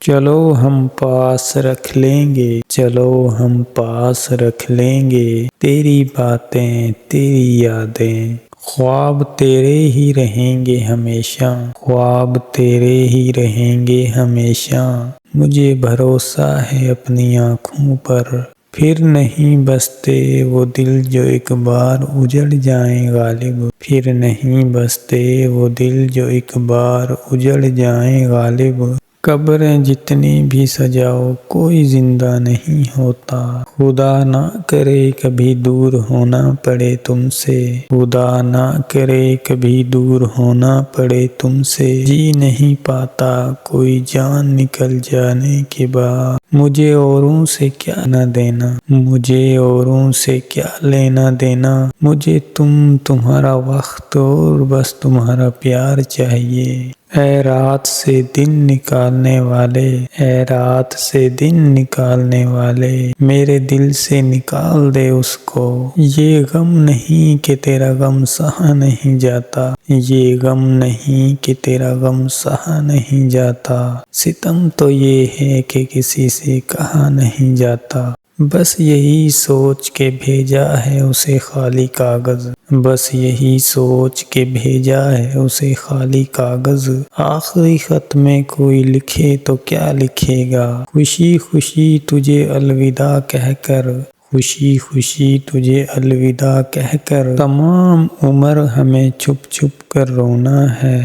چلو ہم پاس رکھ لیں گے، چلو ہم پاس رکھ لیں گے، تیری باتیں تیری یادیں، خواب تیرے ہی رہیں گے ہمیشہ، خواب تیرے ہی رہیں گے ہمیشہ، مجھے بھروسہ ہے اپنی آنکھوں پر، پھر نہیں بستے وہ دل جو ایک بار اجڑ جائیں غالب، پھر نہیں بستے وہ دل جو ایک بار اجڑ جائیں غالب، قبریں جتنی بھی سجاؤ کوئی زندہ نہیں ہوتا، خدا نہ کرے کبھی دور ہونا پڑے تم سے، خدا نہ کرے کبھی دور ہونا پڑے تم سے، جی نہیں پاتا کوئی جان نکل جانے کے بعد، مجھے اوروں سے کیا نہ دینا، مجھے اوروں سے کیا لینا دینا، مجھے تمہارا وقت اور بس تمہارا پیار چاہیے، اے رات سے دن نکالنے والے، اے رات سے دن نکالنے والے، میرے دل سے نکال دے اس کو، یہ غم نہیں کہ تیرا غم سہا نہیں جاتا، یہ غم نہیں کہ تیرا غم سہا نہیں جاتا، ستم تو یہ ہے کہ کسی سے کہا نہیں جاتا، بس یہی سوچ کے بھیجا ہے اسے خالی کاغذ، بس یہی سوچ کے بھیجا ہے اسے خالی کاغذ، آخری خط میں کوئی لکھے تو کیا لکھے گا، خوشی خوشی تجھے الوداع کہہ کر، خوشی خوشی تجھے الوداع کہہ کر، تمام عمر ہمیں چھپ چھپ کر رونا ہے۔